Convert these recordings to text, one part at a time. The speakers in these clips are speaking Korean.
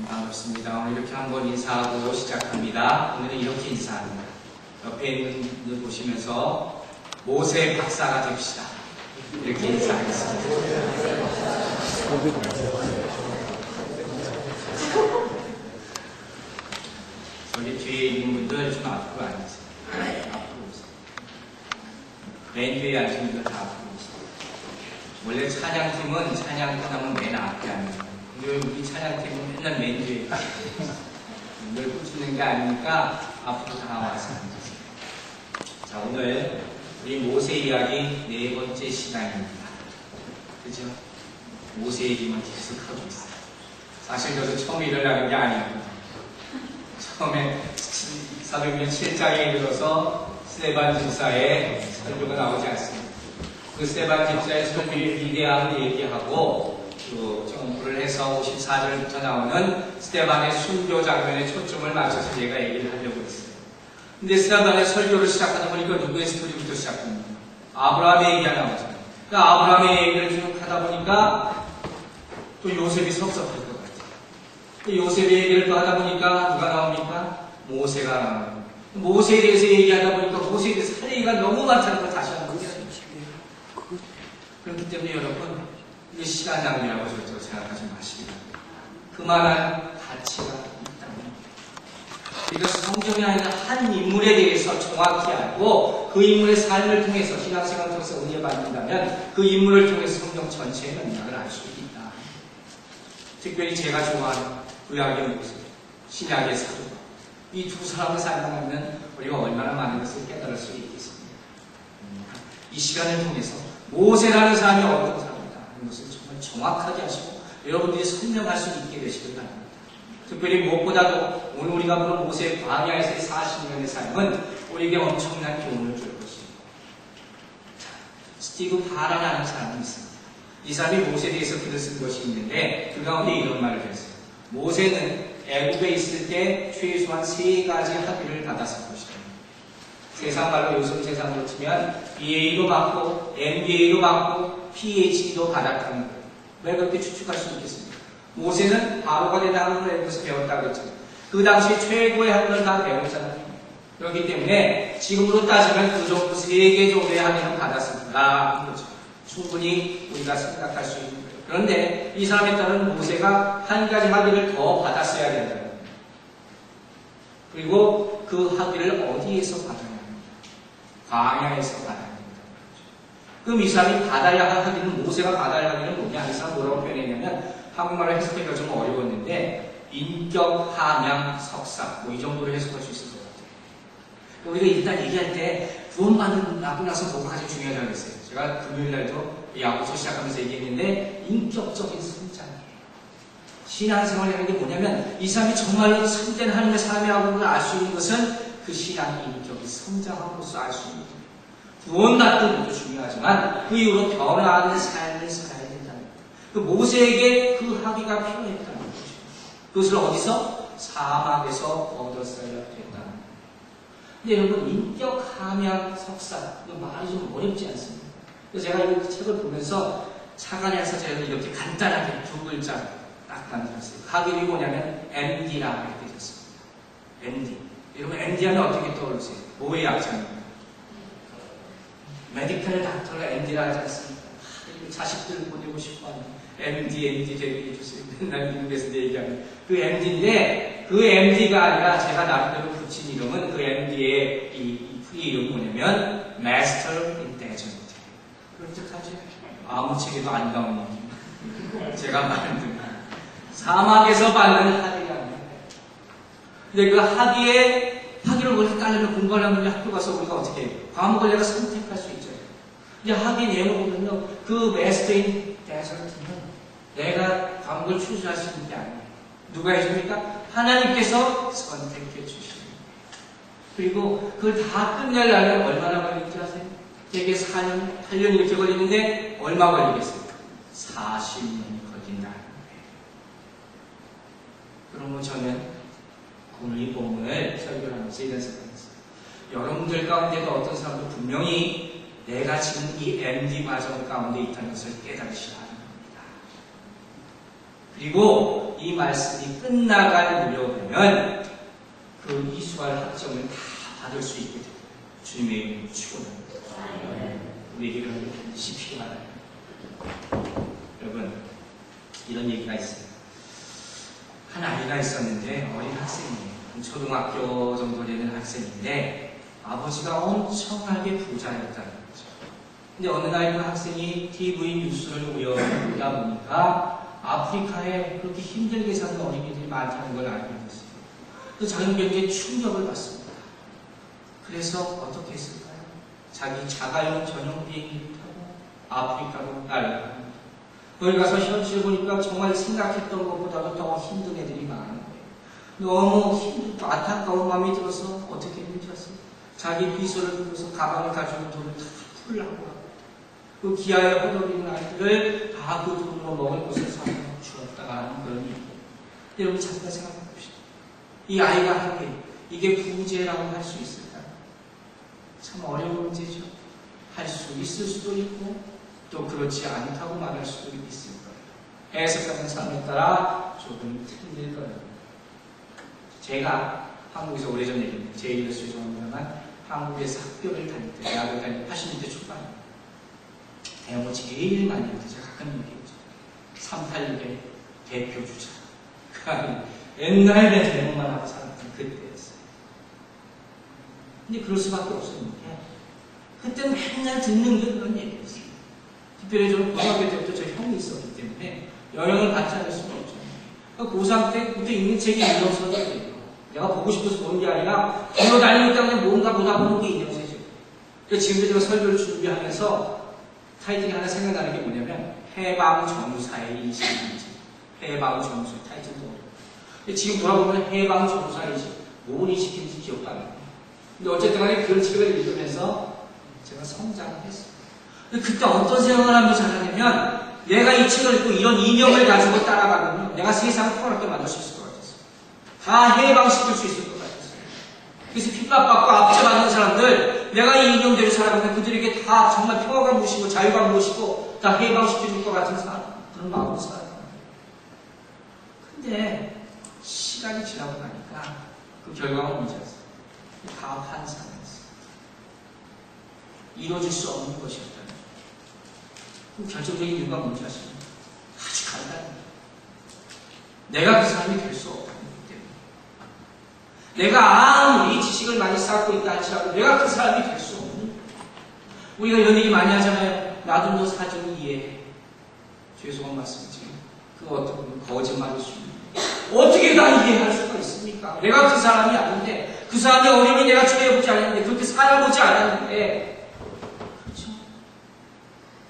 반갑습니다. 오늘 이렇게 한번 인사하고 시작합니다. 오늘은 이렇게 인사합니다. 옆에 있는 분들 보시면서 모세 박사가 됩시다. 이렇게 인사하겠습니다. 저기 뒤에 있는 분들 좀 앞으로 앉으세요. 앞으로 오세요. 맨 뒤에 앉은 분들 다 앞으로 오세요. 원래 찬양팀은 찬양하면 맨 앞에 앉아요. 근데 우리 찬양팀은 맨날 맨 뒤에 늘 꽂히는 게 아니니까 앞으로 다 와서 앉으세요. 자, 오늘 우리 모세 이야기 네 번째 시간입니다. 그죠? 모세 얘기만 계속 하고 있어요. 사실 저도 처음 일어나는 게 아니고 처음에 사도행전 7장에 이르러서 스데반 집사의 설교가 나오지 않습니다. 그 스데반 집사의 설교의 위대함을 얘기하고 또 정부를 해서 54절부터 나오는 스데반의 순교 장면에 초점을 맞춰서 제가 얘기를 하려고 했어요. 근데 스데반의 설교를 시작하다 보니까 누구의 스토리부터 시작합니다. 아브라함의 얘기가 나오잖아요. 그러니까 아브라함의 얘기를 쭉 하다 보니까 또 요셉이 섭섭할 것 같아요. 요셉의 얘기를 또 하다 보니까 누가 나옵니까? 모세가 나옵니다. 모세에 대해서 얘기하다 보니까 모세에 대해서 할 얘기가 너무 많다는 걸 다시 한번 보게 됩니다. 그렇기 때문에 여러분, 이게 시간 낭비라고 절대로 생각하지 마시기 바랍니다. 그만한 가치가 있다는 겁니다. 그러니까 성경이 아니라 한 인물에 대해서 정확히 알고 그 인물의 삶을 통해서 신앙생활을 통해서 은혜 받는다면 그 인물을 통해서 성경 전체의 맥락을 알 수 있다. 특별히 제가 좋아하는 구약의 모세, 신약의 사도, 이 두 사람을 살아가면 우리가 얼마나 많은 것을 깨달을 수 있겠습니까? 이 시간을 통해서 모세라는 사람이 어떤 사람이다 하는 것을 정말 정확하게 하시고 여러분들이 설명할 수 있게 되시길 바랍니다. 특별히 무엇보다도 오늘 우리가 보는 모세의 광야에서의 40년의 삶은 우리에게 엄청난 교훈을 줄 것입니다. 스티브 바라라는 사람이 있습니다. 이 사람이 모세에 대해서 글을 쓴 것이 있는데 그 가운데 이런 말을 했어요. 모세는 애굽에 있을 때 최소한 3가지 학위를 받았을 것이다. 세상 말로 요즘 세상으로 치면 BA도 받고 MBA도 받고 PhD도 받았다는 거예요. 왜 그렇게 추측할 수 있겠습니까? 모세는 바로가 된 학문을 애굽에서 배웠다고 했죠. 그 당시 최고의 학문을 다 배웠잖아요. 그렇기 때문에 지금으로 따지면 그 정도 3개 정도의 학위는 받았을 거다 하는 거죠. 충분히 우리가 생각할 수 있는 거예요. 그런데 이 사람에 따른 모세가 한 가지 학위를 더 받았어야 된다는 거예요. 그리고 그 학위를 어디에서 받아야 합니까? 광야에서 받아야 합니다. 그럼 이 사람이 받아야 할 학위는, 모세가 받아야 할 학위는 뭐냐? 이 사람 뭐라고 표현했냐면, 한국말로 해석하기가 좀 어려웠는데, 인격 함양 석사, 뭐 이 정도로 해석할 수 있을 것 같아요. 우리가 일단 얘기할 때 구원받고 나서 뭐가 가장 중요하다고 했어요. 제가 금요일날도 야고서 시작하면서 얘기했는데 인격적인 성장이에요. 신앙생활이라는 게 뭐냐면 이 사람이 정말로 참된 하나님의 삶이라고 알 수 있는 것은 그 신앙의 인격이 성장함으로써 알 수 있는 거예요. 구원받는 것도 중요하지만 그 이후로 변화하는 삶을 살아야 된다는 거예요. 그 모세에게 그 학위가 필요했다는 거죠. 그것을 어디서? 사막에서 얻었어야 됐다는 거예요. 근데 여러분, 인격 함양 석사, 이거 말이 좀 어렵지 않습니까? 그래서 제가 이 책을 보면서 차관해서 제가 이렇게 간단하게 2글자 딱 만들었어요. 학위이 뭐냐면 MD라고 이렇게 되었습니다. MD. 여러분, MD 하면 어떻게 떠오르세요? 뭐의 약자입니까? 메디컬 닥터가 MD라 하지 않습니까? 자식들 보내고 싶어 하는 MD 되게 해주세요. 맨날 미국에서 얘기하는 그 MD인데 그 MD가 아니라 제가 나름대로 붙인 이름은 그 MD의 이 프리 이름이 뭐냐면 Master in Desert. 그렇죠? 아무 책에도 안 나오는 제가 만든 사막에서 받는 학위랍니다. 근데 그 학위를 뭘 따려면 공부하려면 학교 가서 우리가 어떻게 해요? 과목을 내가 선택할 수 있죠. 이제 학위 내용을 보면요, 그 Master in Desert는 내가 과목을 추진할 수 있는 게 아니에요. 누가 해줍니까? 하나님께서 선택해 주십니다. 그리고 그걸 다 끝내려면 얼마나 걸릴지 아세요? 되게 4년, 8년 이렇게 걸리는데 얼마 걸리겠어요? 40년이 걸린다는 거예요. 그러면 저는 오늘 이 본문을 설교를 하면서 이런 생각을 했어요. 여러분들 가운데도 어떤 사람도 분명히 내가 지금 이 MD 과정 가운데 있다는 것을 깨달으셔야 합니다. 그리고 이 말씀이 끝나갈 무렵에는 그 이수할 학점을 다 받을 수 있게 됩니다. 주님의 이름으로 축원합니다. 우리에게 그런 게 반드시 필요하다. 여러분, 이런 얘기가 있어요. 한 아이가 있었는데 어린 학생이에요. 초등학교 정도 되는 학생인데 아버지가 엄청나게 부자였다는 거죠. 근데 어느 날 그 학생이 TV 뉴스를 보다 보니까 아프리카에 그렇게 힘들게 사는 어린이들이 많다는 걸 알게 됐어요. 그 자기는 굉장히 충격을 받습니다. 그래서 어떻게 했을까요? 자기 자가용 전용 비행기를 타고 아프리카로 날아갑니다. 거기 가서 현실을 보니까 정말 생각했던 것보다도 더 힘든 애들이 많은 거예요. 너무 힘들고 안타까운 마음이 들어서 어떻게 해줬어요? 자기 비서를 들어서 가방을 가지고 돈을 다 풀라고 하고 그 기아에 허덕이는 아이들을 다 그 돈으로 먹을 것을 사서 주었다가 하는 그런 얘기. 여러분 잠깐 생각해 봅시다. 이 아이가 한 게 이게 부재라고 할 수 있을까요? 참 어려운 문제죠. 할 수 있을 수도 있고 또 그렇지 않다고 말할 수도 있을 거예요. 해석하는 사람에 따라 조금 틀릴 거예요. 제가 한국에서 오래전 얘기입니다. 제 일을 죄송합니다만 한국에서 학교를 다닐 때, 대학을 다닐 때 80년대 초반이에요. 대학을 제일 많이 할 때 제가 가끔 얘기했죠. 386의 대표 주자. 옛날에 대목만 하고 살았던 그때였어요. 근데 그럴 수밖에 없었는데 그때는 맨날 듣는 게 그런 얘기였어요. 특별히 저는 고등학교 때부터 저 형이 있었기 때문에 영향을 받지 않을 수가 없죠. 그러니까 고3 때부터 읽는 책이 인정서예요. 내가 보고 싶어서 보는 게 아니라 기어다니니까 그냥 뭔가 보다 보는 게 인정서죠. 그래서 지금도 제가 설교를 준비하면서 타이틀이 하나 생각나는 게 뭐냐면 해방정사의 인식인지 해방정사 타이틀도 어려워요. 지금 돌아보면 해방정사의 인식 뭔 인식인지 기억도 안 나요. 근데 어쨌든 간에 그런 책을 읽으면서 제가 성장을 했어요. 그때 어떤 생각을 하면서 자라냐면 내가 이 책을 읽고 이런 이념을 가지고 따라가면 내가 세상을 편하게 만들 수 있을 것 같았어요. 다 해방시킬 수 있을 것 같았어요. 그래서 핍박받고 압제받는 사람들 내가 이 이념대로 살아가면 그들에게 다 정말 평화가 무엇이고 자유가 무엇이고 다 해방시켜줄 것 같은 사람 그런 마음으로 살아요. 근데 시간이 지나고 나니까 그 결과가 뭔지 아세요? 다 환상이었어요. 이루어질 수 없는 것이었다는 거죠. 그 결정적인 이유가 뭔지 아시나요? 아주 간단해요. 내가 그 사람이 될 수 없다는 거기 때문에. 내가 아무리 지식을 많이 쌓고 있다 할지라도 내가 그 사람이 될 수 없는 거예요. 우리가 이런 얘기 많이 하잖아요. 나도 너 사정이 이해해. 죄송한 말씀이지만 그거 어떻게 보면 거짓말일 수 있는 거예요. 어떻게 다 이해할 수가 있습니까? 내가 그 사람이 아닌데 그 사람의 어려움이 내가 처해보지 않았는데 그렇게 살아보지 않았는데 그렇죠?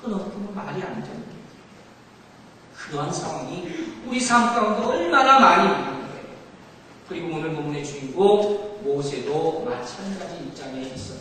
그건 어떻게 보면 말이 안 되는 거예요. 그러한 상황이 우리 삶 가운데 얼마나 많이 있는 거예요. 그리고 오늘 본문의 주인공 모세도 마찬가지 입장에 있었습니다.